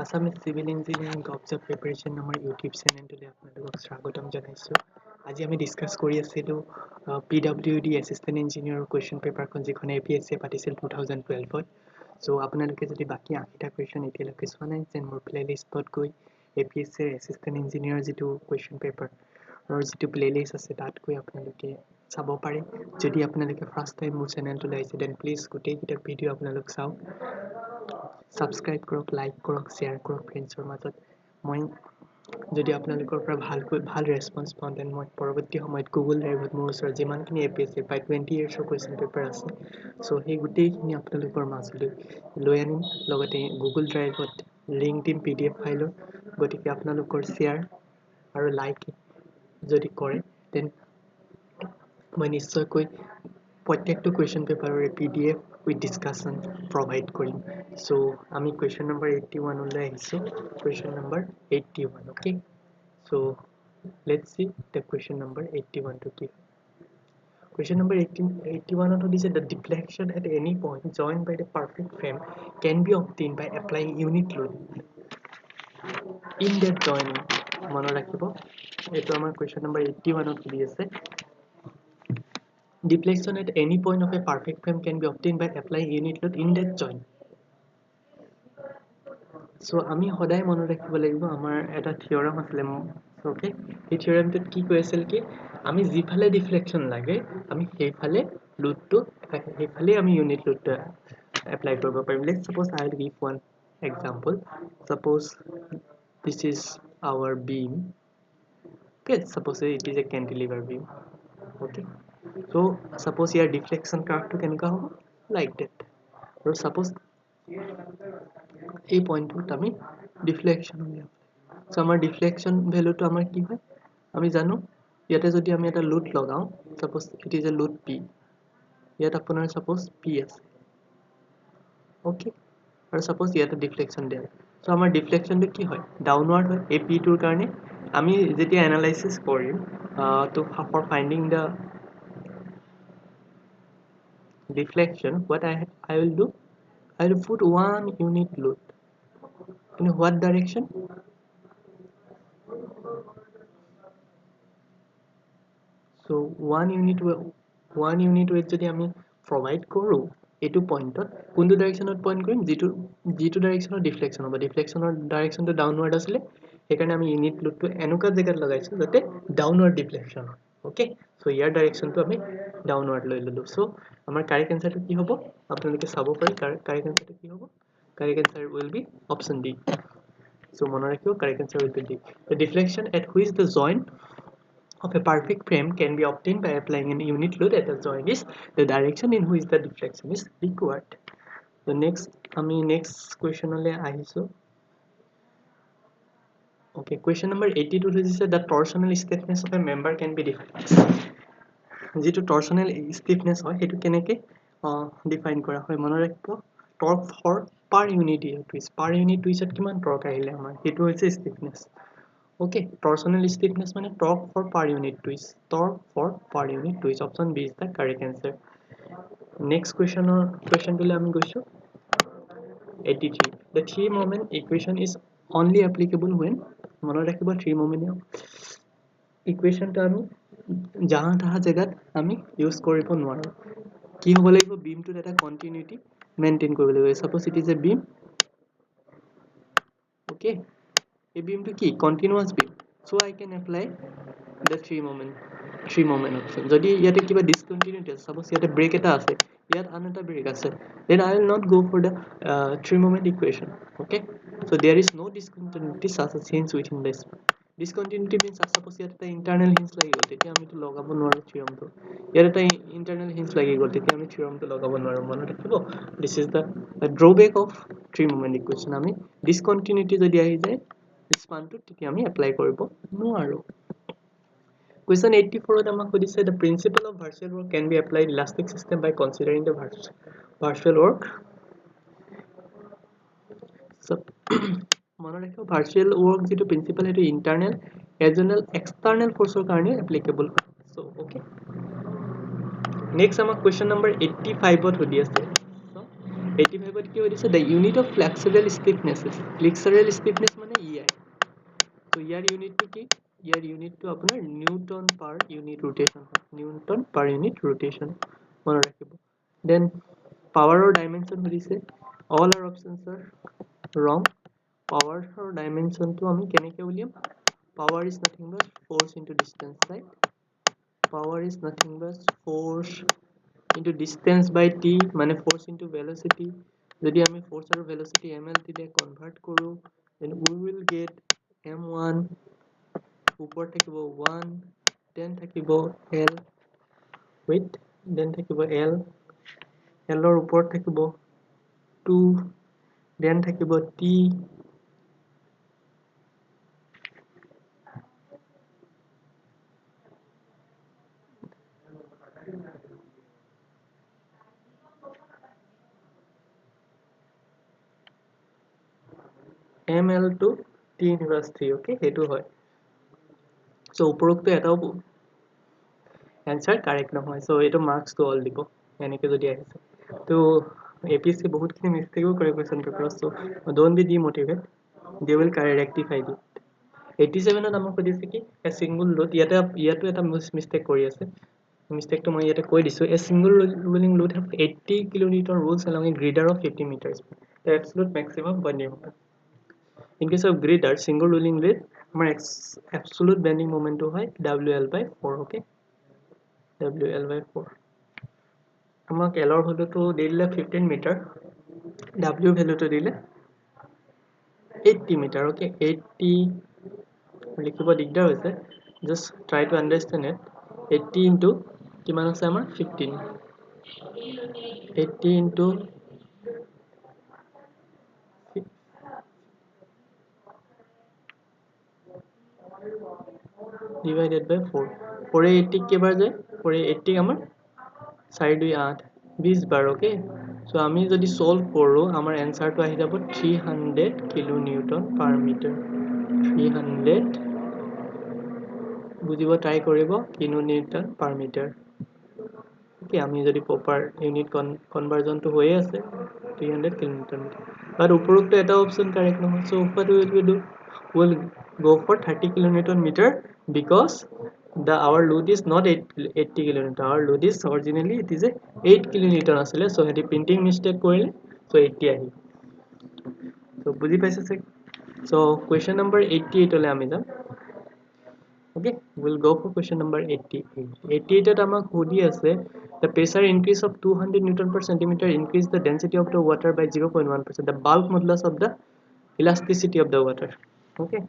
Assam Civil Engineering Job Preparation আমাৰ YouTube চেনেলটোলৈ আপোনালোকক স্বাগতম জনাইছো। আজি আমি ডিসকাস কৰি আছিলো PWD Assistant Engineer question paper খন যিখন APSC পাতিছিল 2012 ত। সো আপোনালোকে যদি বাকি 8টা question এতিয়ালৈকে চোৱা নাই যেন মোৰ প্লেলিষ্টত গৈ APSC Assistant Engineer যিটো question paper और যিটো প্লেলিষ্ট আছে তাত গৈ আপোনালোকে চাব পাৰে। যদি আপোনালোকে ফাৰ্স্ট টাইম মোৰ চেনেলটোলৈ আহিছে দেন প্লিজ গোটেইকেইটা ভিডিও আপোনালোক চাওক। সাবস্ক্ৰাইব কৰক, লাইক কৰক, শেয়াৰ কৰক ফ্ৰেণ্ডছৰ মাজত। মই যদি আপোনালোকৰ পৰা ভাল ৰেসপন্স পাওঁ দেন মই পৰৱৰ্তী সময়ত গুগল ড্ৰাইভত মোৰ ওচৰত যিমানখিনি APSC প্ৰায় 20 ইয়াৰ্ছৰ কুৱেশ্যন পেপাৰ আছে সো সেই গোটেইখিনি আপোনালোকৰ মাজলৈ লৈ আনিম। লগতে গুগল ড্ৰাইভত লিংক দিম PDF ফাইলৰ। গতিকে আপোনালোকৰ শেয়াৰ আৰু লাইক যদি কৰে দেন মই নিশ্চয়কৈ প্ৰত্যেকটো কুৱেশ্যন পেপাৰৰ PDF উইথ ডিসকাশন প্ৰভাইড কৰিম। সো আমি কুৱেশ্যন নম্বৰ 81 লৈ আহিছো। Question number 81, okay? So let's see the question number 81 to কি। Question number 81 ত দিছে the deflection at any point joined by the perfect frame can be obtained by applying unit load in that joining। মনত ৰাখিব এইটো আমাৰ question number 81 ত দি আছে। Deflection at any point of a perfect frame can be obtained by applying unit load in that joint। So আমি সদায় মনত ৰাখিব লাগিব আমাৰ এটা থিওৰাম আছিল ওকে। এই থিওৰামটোত কি কৈ আছিল কি আমি যিফালে ডিফ্লেকশন লাগে আমি সেইফালে লোডটো সেইফালে আমি ইউনিট লোডটো এপ্লাই কৰিব পাৰিম। Let's suppose I will give one example. Suppose this is our beam. Okay, suppose it is a cantilever beam. Okay, so suppose here deflection curve to কেনেকা হ'ব like that। আৰু suppose এই পয়েন্টত আমি deflection উলিয়াম। So আমাৰ deflection ভ্যালুটো আমাৰ কি হয় আমি জানো। ইয়াতে যদি আমি এটা লোড লগাও suppose it is a load P, ইয়াত আপোনাৰ suppose P আছে okay, আৰু suppose ইয়াতে ডিফ্লেকশন দিয়া। সো আমাৰ ডিফ্লেকশনটো কি হয় ডাউনৱাৰ্ড হয়। এই P টোৰ কাৰণে আমি যেতিয়া এনালাইসিস কৰিম to for finding the deflection what I will do, I will put one unit load in what direction, so one unit weight যদি আমি provide কৰো এটো পয়েন্টত কোনটো ডাইৰেকশনত পয়েন্ট কৰিম যেটো ডাইৰেকশনত ডিফ্লেকশন হ'ব। ডিফ্লেকশনৰ ডাইৰেকশনটো ডাউনৱাৰ্ড আছিল সেইকাৰণে আমি ইউনিট লোডটো এনেকুৱা জায়গাত লগাইছো যাতে ডাউনৱাৰ্ড ডিফ্লেকশন হয় ওকে। সো ইয়াৰ ডাইৰেকশনটো আমি ডাউনৱাৰ্ড লৈ ললো। সো আমাৰ কাৰেক্ট আনসাৰটো কি হ'ব আপোনালোকে চাব পাৰি। কারেক্ট আনসারটো কি হ'ব correct answer will be option D। So মনে রাখিও correct answer will be D। The deflection at which the joint of a perfect frame can be obtained by applying an unit load at the joint is the direction in which the deflection is required। The next question ole ahiso। Okay, question number 82 is the torsional stiffness of a member can be defined। যেটো torsional stiffness হয় হেতু কেনেকে define কৰা হয় মনে ৰাখিব। Torque for per unit twist, per unit twist কিমান torque আহিলে আমাৰ হেতু হৈছে stiffness। Okay, torsional stiffness মানে torque for per unit twist, torque for per unit twist। Option B is the correct answer। Next question tole ami goisu 83। The three moment equation is only applicable when mone rakhibo three moment equation ta ami jaha taha jagat ami use koribo nwaro। কি হ'ব লাগিব beam to এটা continuity maintain কৰিব লাগিব। Suppose it is a beam, okay, a beam to কি continuous beam, so I can apply the three moment option। যদি ইয়াতে কিবা discontinuity আছে suppose ইয়াতে break এটা আছে ইয়াত আনটা break আছে then I will not go for the three moment equation okay। So there is no discontinuity such as hinge within this। Discontinuity means suppose ইয়াতে এটা internal hinge লাগি গ'ল তেতিয়া আমি তো লগাব নোৱাৰো theorem টো। ইয়াতে এটা internal hinge লাগি গ'ল তেতিয়া আমি theorem টো লগাব নোৱাৰো মনত ৰাখিব। This is the drawback of three moment equation। আমি discontinuity যদি আহি যায় স্পানটো তেতিয়া আমি এপ্লাই কৰিব নোৱাৰো। Question 84 ত আমাক সুধিছে the principle of partial work can be applied elastic system by considering the partial work। So মনত ৰাখিব partial work যেটো principle হেতু internal as well as external forceৰ কাৰণে applicable হয়। So okay, next আমাক question number 85 ত সুধি আছে। So 85 ত কি কি হৈ দিছে the unit of flexural stiffness মানে EI তো ইয়াৰ ইউনিটটো কি ইয়াৰ ইউনিটটো আপোনাৰ নিউটন পাৰ ইউনিট ৰোটেশন নিউটন পাৰ ইউনিট ৰোটেশন মনত ৰাখিব দেন পাৱাৰৰ ডাইমেনশন দিছে all our options are wrong পাৱাৰৰ ডাইমেনশনটো আমি কেনেকৈ উলিয়াম power is nothing but force into distance right power is nothing but force into distance by t মানে force into velocity যদি আমি force আৰু velocity ml তে কনভাৰ্ট কৰো then we will get m1 ওপৰ থাকিব 1 then থাকিব l wait then থাকিব l l ৰ ওপৰত থাকিব 2 then থাকিব t ml to t inverse 3 okay হেতু হয় so উপৰোক্ত এটাও answer correct নহয় so এটো marks to all দিব এনেকে যদি আহিছে তো APSC বহুতখিনি মিস্টেকও কৰে question paper so don't be demotivated they will rectify it 87 ত আমাক সুধিছে কি a single load ইয়াতো এটা mistake কৰি আছে mistake to মই ইয়াতে কৈ দিছো a single rolling load have 80 kN rolls along a girder of 50 meters the absolute maximum bending moment in case of girder single rolling load আমাৰ absolute bending moment to হয় WL/4 okay WL/4 আমাক L ৰ ভ্যালুটো দিলে 15 metre W ভ্যালুটো দিলে 80 metre okay 80 লিখিব দিগদাৰ হৈছে just try to understand it 80 into কিমান আছে আমাৰ 15 80 into divided by 4 4 80 কেবাৰ যায় 4 80 আমাৰ 4 2 8 20 বাৰ okay so আমি যদি solve কৰো আমাৰ answerটো আহি যাব 300 কিলোনিউটন পাৰ মিটাৰ 300 বুজিব ট্ৰাই কৰিব কিলোনিউটন পাৰ মিটাৰ okay আমি যদি প্ৰপাৰ ইউনিট কনভাৰ্জনটো হৈয়ে আছে 300 কিলোমিটাৰ বাট উপৰোক্ত এটা অপচন কাৰেক্ট নহয় so what will we do will go for 30 kilonewton meter because our load is not 80 kilonewton our load is originally it is a 8 kilonewton asile so heti printing mistake korile so 80 ahi so buji paise sir so question number 88 ole ami jam okay we'll go for question number 88 88 at amak hodi ase the pressure increase of 200 newton per centimeter increase the density of the water by 0.1% the bulk modulus of the elasticity of the water okay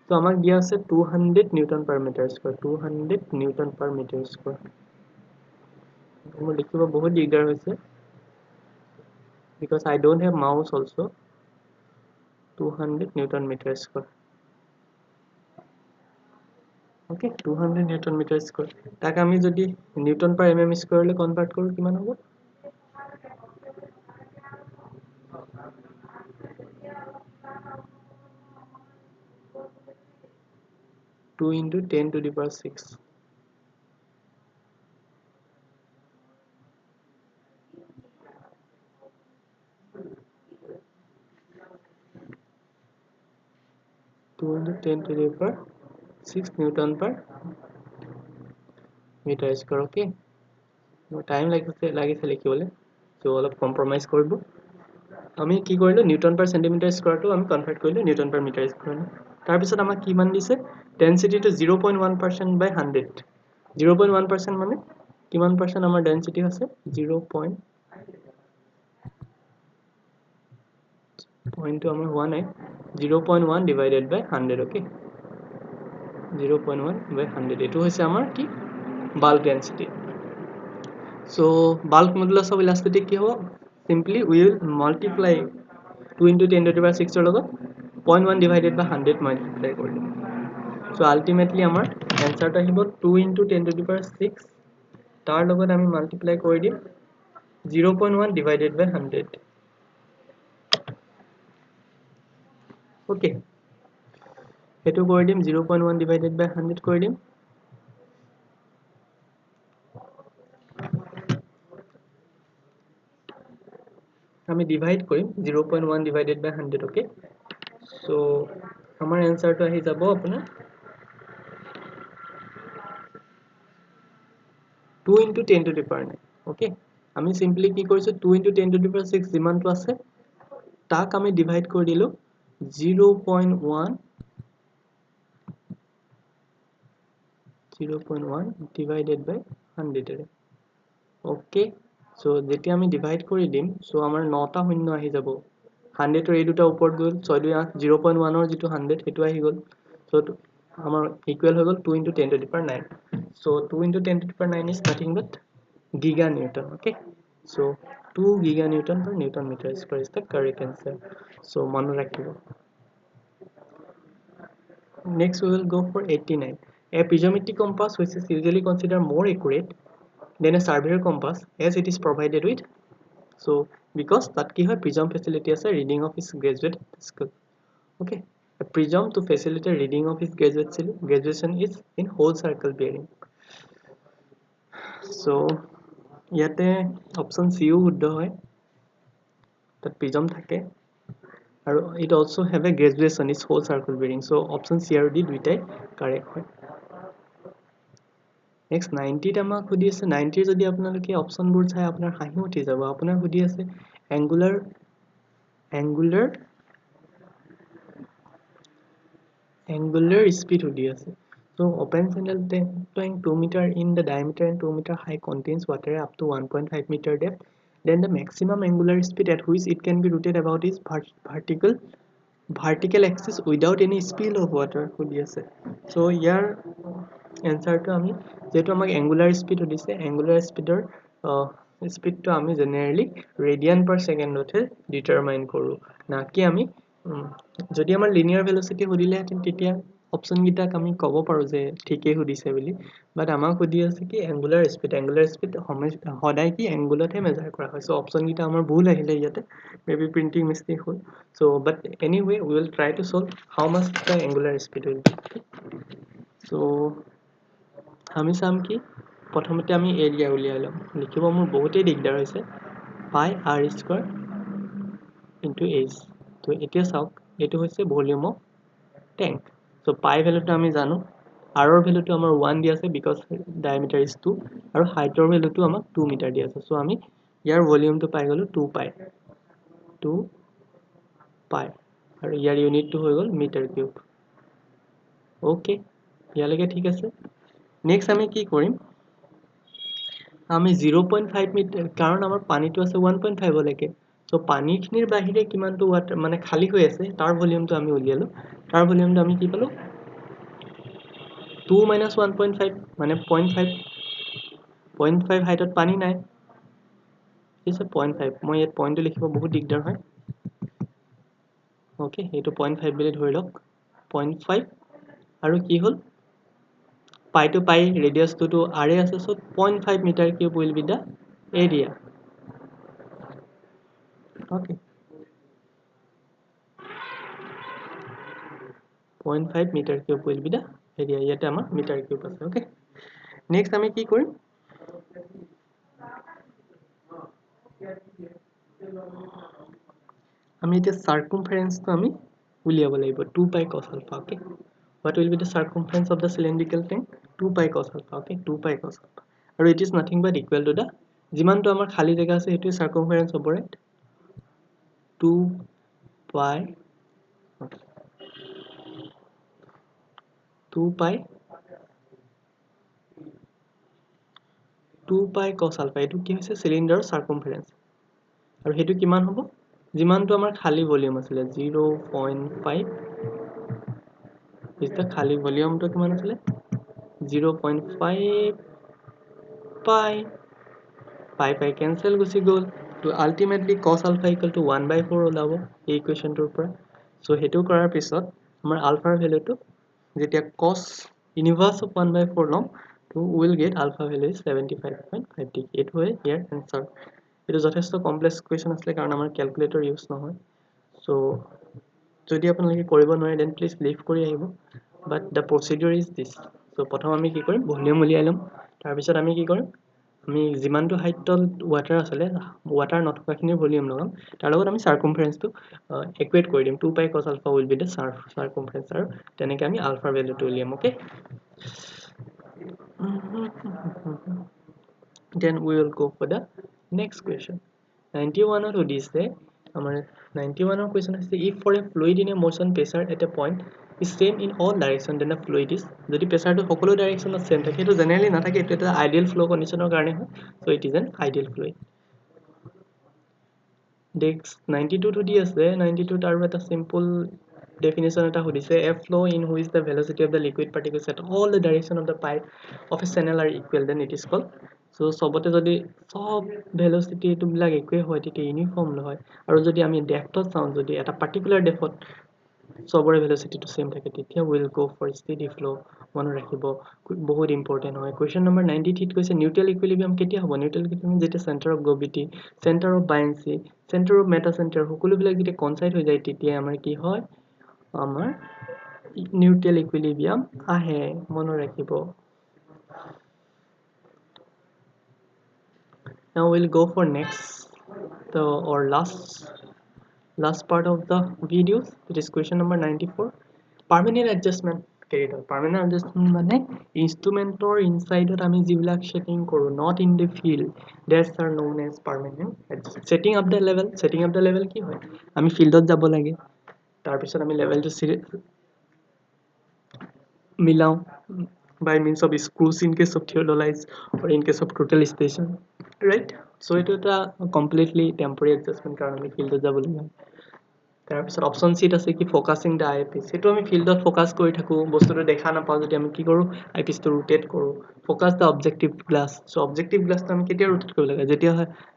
so amak dia ase 200 newton per meter square 200 newton per meter square মই লিখিব বহুত দিগদাৰ হৈছে because I don't have mouse also 200 newton meter square okay 200 newton meter square tak ami jodi newton per mm square le convert koru kiman hobo 2 into 10 to the power 6 2 into 10 to the power 6 newton per meter square okay no time লাগি লিখিবলে so অলপ compromise কৰিব আমি কি কৰিলো Newton per centimeter square to আমি convert কৰিলো Newton per meter square তাৰ পিছত আমাক কি মান দিছে density to 0.1% by 100 0.1% মানে কিমান পার্সেন্ট আমাৰ density আছে 0.1 point to আমাৰ 1 0.1 divided by 100 okay 0.1 by 100 এটো হৈছে আমাৰ কি bulk density so bulk modulus of elasticity কি হ'ব simply we will multiply 2 into 10 to the power 6 লগত 0.1 divided by 100 multiply কৰি দিম so ultimately আমাৰ answer টা আহিব 2 into 10 to the power 6 তাৰ লগত আমি multiply কৰি দিম 0.1 divided by 100 okay এটো কৰি দিম 0.1 divided by 100 কৰি দিম আমি ডিভাইড কৰিম 0.1 divided by 100 okay so আমাৰ এনসাৰটো আহি যাব আপোনাৰ 2 into 10 to the power 9 okay আমি সিম্পলি কি কৰিছো 2 into 10 to the power 6 যিমানটো আছে তাক আমি ডিভাইড কৰি দিলো 0.1 divided by 100 okay so যেতিয়া আমি ডিভাইড কৰি দিম so আমাৰ 9টা শূন্য আহি যাব 100 ৰ এই দুটা ওপৰত গল 6 2 8 0.1 ৰ যেটো 100 হেতু আহি গল so আমাৰ ইকুৱেল হৈ গল 2 into 10 to the power 9 so 2 into 10 to the power 9 is nothing but giganewton okay so 2 giganewton per newton meter square is the correct answer so manu rakhibo next we will go for 89 a prismatic compass which is usually considered more accurate than a surveyor compass as it is provided with so because that ki hoy prism facility as a reading of his graduate school okay a prism to facilitate reading of his graduation is in whole circle bearing so yate option C u শুদ্ধ হয় that prism থাকে আৰু it also have a graduation is whole circle bearing so option C আৰু D দুইটাই correct হয় next 90 টা আমাক খুদি আছে 90 যদি আপোনালোকে অপচন বোৰ চাই আপোনাৰ হাঁহি উঠি যাব আপোনাৰ খুদি আছে angular speed খুদি আছে so open channel tank 2 meter in the diameter and 2 meter high contains water up to 1.5 meter depth then the maximum angular speed at which it can be rotated about is vertical axis without any spill of water খুদি আছে so year answer to আমি যেটো আমাক angular speed দিছে angular speeder speed to আমি generally radian per second ওতে determine কৰো না কি আমি যদি আমাৰ linear velocity হদিলে তেতিয়া অপচন গিটাক আমি কব পাৰো যে ঠিকই হদিছে বুলি বাট আমাক হদি আছে কি angular speed হদাই কি angular-তে মেজাৰ কৰা হয় সো অপচন গিটা আমাৰ ভুল আহিলে ইয়াতে maybe printing mistake hall so but anyway we will try to solve how much the angular speed will be so আমি সাম কি প্ৰথমতে আমি এৰিয়া উলিয়াই লম লিখিব মোৰ বহুতেই দিগদাৰ হৈছে pi r square into h তো এতিয়া চাওক এটো হৈছে volume of tank so pi value টো আমি জানো r ৰ ভ্যালু টো আমাৰ 1 দি আছে because diameter is 2 আৰু height ৰ ভ্যালু টো আমাক 2 মিটাৰ দি আছে so আমি ইয়াৰ ভলিউম টো পাই গলো 2 pi আৰু ইয়াৰ ইউনিট টো হৈ গল মিটাৰ কিউব ওকে ইয়ালৈকে ঠিক আছে নেক্সট আমি কি কৰিম আমি 0.5 মিটাৰ কাৰণ আমাৰ পানীটো আছে 1.5 লৈকে সো পানীখিনিৰ বাহিৰে কিমানটো ওয়াটাৰ মানে খালি হৈ আছে তাৰ ভলিউমটো আমি উলিয়ালো তাৰ ভলিউমটো আমি কি পালো 2 - 1.5 মানে 0.5 হাইটত পানী নাই ইছে 0.5 মই ইয়াত পইণ্টটো লিখিব বহুত দিগদাৰ হয় ওকে এটো 0.5 বুলি ধৰি লওক 0.5 আৰু কি হল pi to pi radius to r আছে so 0.5 meter cube will be the area okay 0.5 meter cube will be the area ইয়াতে আমাৰ meter cube আছে okay next আমি কি কৰিম আমি এটা circumference টো আমি উলিয়াব লাগিব 2 pi cos alpha okay what will be the circumference of the cylindrical tank 2 pi cos alpha okay 2 pi cos alpha আৰু it is nothing but equal to the যিমানটো আমাৰ খালি জায়গা আছে এটো circumference হ'ব right 2 pi okay 2 pi cos alpha এটো কি হৈছে সিলিন্ডাৰৰ circumference আৰু হেতু কিমান হ'ব যিমানটো আমাৰ খালি ভলিউম আছিল 0.5 is the খালি ভলিউমটো কিমান আছিল 0.5 pi cancel গুছি গল তো ultimately cos alpha equal to 1/4 ওলাব এই ইকুৱেচনটোৰ পৰা সো হেতু কৰাৰ পিছত আমাৰ আলফাৰ ভ্যালুটো যেতিয়া cos inverse of 1/4 লম তো will get alpha value is 75.5 degree it way here answer এটো যথেষ্ট কমপ্লেক্স কোৱেচন আছে কাৰণ আমাৰ ক্যালকুলেটৰ ইউজ নহয় সো যদি আপোনালোকে কৰিব নোৱাৰে দেন প্লিজ লিভ কৰি আহিব বাট the procedure is this so প্ৰথম আমি কি কৰিম ভলিউম উলিয়াই লম তাৰ পিছত আমি কি কৰিম আমি যিমানটো হাইটত ৱাটাৰ আছিলে ৱাটাৰ নথকাখিনিৰ ভলিউম লগাম তাৰ লগত আমি চাৰ্কমফাৰেন্সটো ইকুৱেট কৰি দিম 2 পাই cos alpha will be the circumference আৰু তেনেকৈ আমি আলফাৰ ভ্যালুটো উলিয়াম okay then we will go for the next question 91 ত দিছে আমাৰ 91 ৰ question আছে if for a fluid in a motion pressure at a point is same in all direction then the fluid is যদি প্ৰেসাৰটো সকলো ডাইৰেকচনত সেম থাকে এটো generally নাথাকে এটো এটা আইডিয়াল ফ্লো কন্ডিশনৰ কাৰণে হয় so it is an ideal fluid next 92 to di আছে 92 তাৰ এটা simple definition এটা হদিছে a flow in which the velocity of the liquid particles at all the direction of the pipe of a channel are equal then it is called so সবতে যদি সব velocity to বিলাক একে হয় তেতিয়া uniform হয় আৰু যদি আমি ডেপথত চাওঁ যদি এটা পাৰ্টিকুলাৰ ডেপথত সবৰে velocity to same থাকে তেতিয়া will go for steady flow মনে ৰাখিব বহুত ইম্পৰ্টেন্ট হয় question number 93 কৈছে neutral equilibrium কেতিয়া হ'ব neutral equilibrium যেতিয়া center of gravity center of buoyancy center of metacenter সকলো বিলাক যেতিয়া কনসাইড হৈ যায় তেতিয়া আমাৰ কি হয় আমাৰ neutral equilibrium আহে মনে ৰাখিব now we'll go for next or last part of the video it is question number 94 permanent adjustment carried out permanent adjustment মানে instrumentor inside ত আমি যিবিলাক setting কৰো not in the field that's are known as permanent adjustment setting up the level কি হয় আমি ফিল্ডত যাব লাগে তাৰ পিছত আমি লেভেলটো মিলাও by means of screws in case of theodolite or in case of total station right so it is a completely temporary adjustment কারণ আমি ফিল্ডত যাব লাগে তাৰ পিছত অপচন সিট আছে কি ফোকাসিং দা আইপিস সেটো আমি ফিল্ডত ফোকাস কৰি থাকো বস্তুটো দেখা না পাও যদি আমি কি কৰো আইপিসটো ৰোটেট কৰো ফোকাস দা অবজেক্টিভ গ্লাস সো অবজেক্টিভ গ্লাসটো আমি কেতিয়া ৰোটেট কৰিব লাগে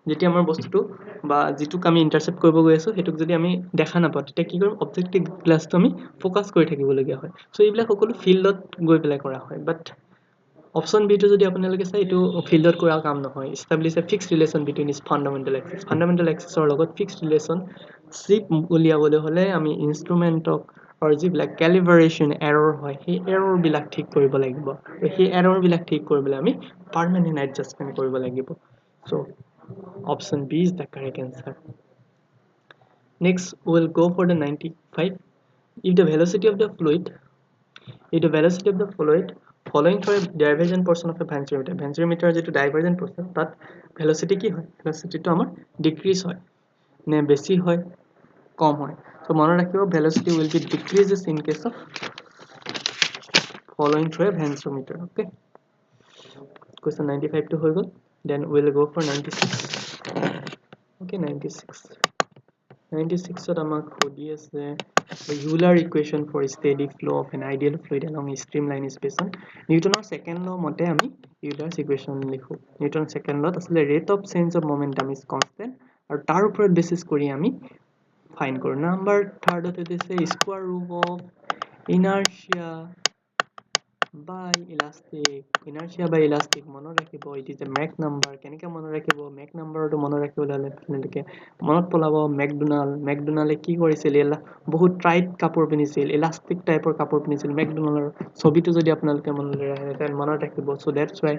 যেতিয়া আমাৰ বস্তুটো বা যেটুক আমি ইন্টাৰসেপ্ট কৰিব গৈ আছো হেতুক যদি আমি দেখা না পাও তেতিয়া কি কৰিম অবজেক্টিভ গ্লাসটো আমি ফোকাস কৰি থাকিব লগিয়া হয় সো এইবিলাক সকলো ফিল্ডত গৈ পেলাই কৰা হয় বাট Option B to যদি আপোনালোকে চাই এটো ফিল্ডত কৰা কাম নহয় establish a fixed relation between its fundamental axis ৰ লগত fixed relationship উলিয়াবলৈ হলে আমি ইনস্ট্ৰুমেন্টক or যিবিলাক calibration error হয় সেই error বিলাক ঠিক কৰিব লাগিব সেই error বিলাক ঠিক কৰিবলৈ আমি permanent adjustment কৰিব লাগিব so option B is the correct answer next we'll go for the 95 if the velocity of the fluid following through a divergent portion of a venturimeter যেটো divergent portion তাত velocity কি হয় velocity তো আমাৰ decrease হয় নে বেছি হয় কম হয় so মনে ৰাখিব velocity will be decreases in case of following through a venturimeter okay question 95 to হৈ গল then we'll go for 96 okay 96 ত আমাক খুদি আছে the Euler equation for steady flow of an ideal fluid along a streamline space Newton's second law মতে আমি Euler's equation লিখো Newton's second law আসলে rate of change of momentum is constant আৰু তাৰ ওপৰত basis কৰি আমি ফাইন্ড কৰো নাম্বাৰ থাৰ্ড তে দিছে square root of inertia by elastic মনত ৰাখিব it is a Mach number কেনেকৈ মনত ৰাখিব Mach number টো মনত ৰাখিবলৈ হলে আপোনালোকে মনত পলাব মেকডোনাল্ডে কি কৰিছিল বহুত টাইট কাপোৰ পিন্ধিছিল ইলাস্টিক টাইপৰ কাপোৰ পিন্ধিছিল মেকডোনাল্ডৰ ছবিটো যদি আপোনালোকে মনত ৰাখিব so that's why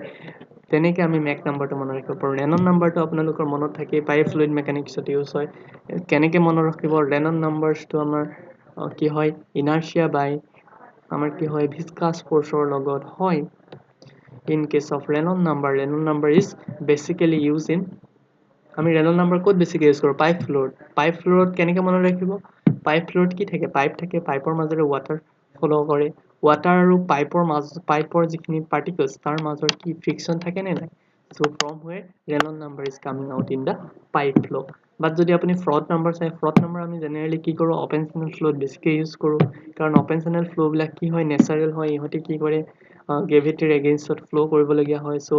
তেনেকৈ আমি Mach number টো মনত ৰাখিব পাৰো ৰেনন নাম্বাৰটো আপোনালোকৰ মনত থাকে পাই ফ্লুইড মেকানিক্সত ইউজ হয় কেনেকৈ মনত ৰাখিব ৰেনন নাম্বাৰটো আমাৰ কি হয় ইনাৰ্শিয়া বাই আমাৰ কি হয় ভিসকাস ফোৰ্সৰ লগত হয় in case of Renon number is basically used in আমি Renon number ক'ত বেছিকৈ ইউজ কৰো পাইপ ফ্লোৰত কেনেকৈ মনত ৰাখিব পাইপ ফ্লোৰত কি থাকে পাইপৰ মাজেৰে ওৱাটাৰ ফ্লো কৰে ওৱাটাৰ আৰু পাইপৰ যিখিনি পাৰ্টিকলছ তাৰ মাজৰ কি ফ্ৰিকশন থাকে নে নাই so from where Renon number is coming out in the pipe flow but যদি আপুনি ফ্ৰড নাম্বাৰ চাই ফ্ৰড নাম্বাৰ আমি জেনাৰেলি কি কৰো ওপেন চেনেল ফ্লোত বেছিকৈ ইউজ কৰো কাৰণ ওপেন চেনেল ফ্লো বিলাক কি হয় নেচাৰেল হয় ইহতে কি কৰে গ্ৰেভিটিৰ এগেইনষ্টত ফ্লো কৰিবলগীয়া হয় সো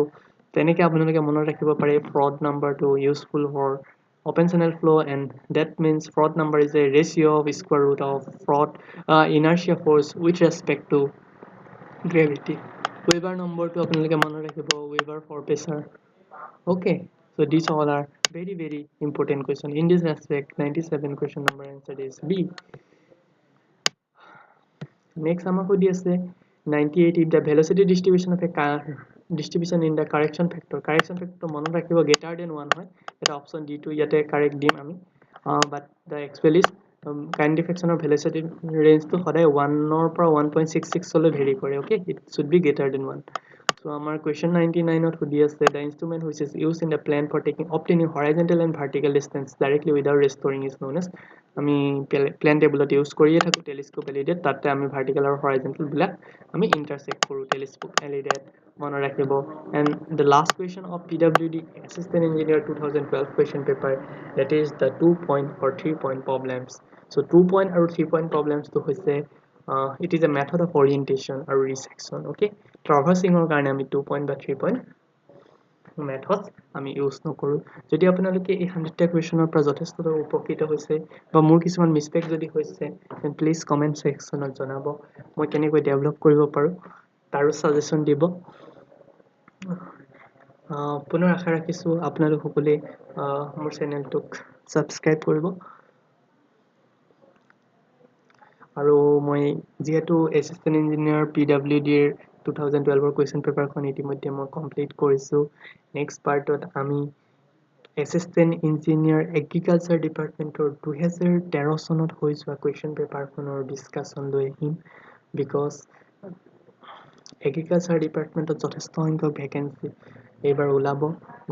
তেনেকৈ আপোনালোকে মনত ৰাখিব পাৰে ফ্ৰড নাম্বাৰটো useful for open channel flow and that means Froude number is a ratio of square root of Froude inertia force with respect to gravity Weber number to আপোনালোকে মনত ৰাখিব Weber for pressure okay so these all are very very important question in this aspect 97 question number answer is B next আমাক সুধি আছে 98 if the velocity distribution of a car distribution in the correction factor মনত ৰাখিব greater than 1 হয় এটা option D টো ইয়াতে correct দিম আমি but the actual is kind defection or velocity range to সদায় 1 or 1.66 হলে vary কৰে okay it should be greater than 1 so our question 99 ত সুধি আছে the instrument which is used in the plan for obtaining horizontal and vertical distance directly without restoring is known as আমি plan টেবুলত use কৰিয়ে থাকো telescope LED তাতে আমি vertical আৰু হৰাইজন্টেল বিলাক আমি ইন্টাৰসেক্ট কৰো টেলিস্কোপ এলইডি মনত ৰাখিব and the last question of PWD assistant engineer 2012 question paper that is the 2 point or 3 point problems so 2 point আৰু 3 point problems to হৈছে it is a method of orientation or resection okay traversing or কাৰণে আমি 2 point বা 3 point methods আমি use নকৰো যদি আপোনালোকে এই 100টা কোৱেশ্চনৰ পৰা যথেষ্ট উপকৃত হৈছে বা মোৰ কিছুমান মিস্টেক যদি হৈছে then প্লিজ কমেন্ট সেকশনত জনাব মই কেনেকৈ ডেভেলপ কৰিব পাৰো তাৰো সাজেশন দিব পুনৰ আশা ৰাখিছো আপোনালোক সকলে মোৰ চেনেলটোক সাবস্ক্ৰাইব কৰিব আৰু মই যেহেতু এসিস্টেন্ট ইঞ্জিনিয়াৰ PWD ৰ 2012 ৰ কোৱেশ্চন পেপাৰখন ইতিমধ্যে মই কমপ্লিট কৰিছো নেক্সট পাৰ্টত আমি এসিস্টেন্ট ইঞ্জিনিয়াৰ এগ্ৰিকালচাৰ ডিপাৰ্টমেন্টৰ 2013 চনত হৈ যোৱা কোৱেশ্চন পেপাৰখনৰ ডিসকাশন লৈ আহিম বিকজ এগ্ৰিকালচাৰ ডিপাৰ্টমেন্টত যথেষ্ট সংখ্যক ভ্যাকেন্সি এইবাৰ ওলাব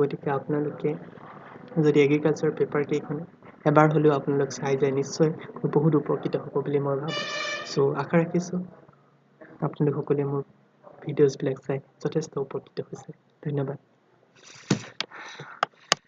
গতিকে আপোনালোকে যদি এগ্ৰিকালচাৰ পেপাৰ কেইখন এবাৰ হলেও আপোনালোক চাই যায় নিশ্চয় বহুত উপকৃত হ'ব বুলি মই ভাবো সো আশা ৰাখিছো আপোনালোক সকলোৱে মোৰ ভিডিঅ'জ বিলাক চাই যথেষ্ট উপকৃত হৈছে ধন্যবাদ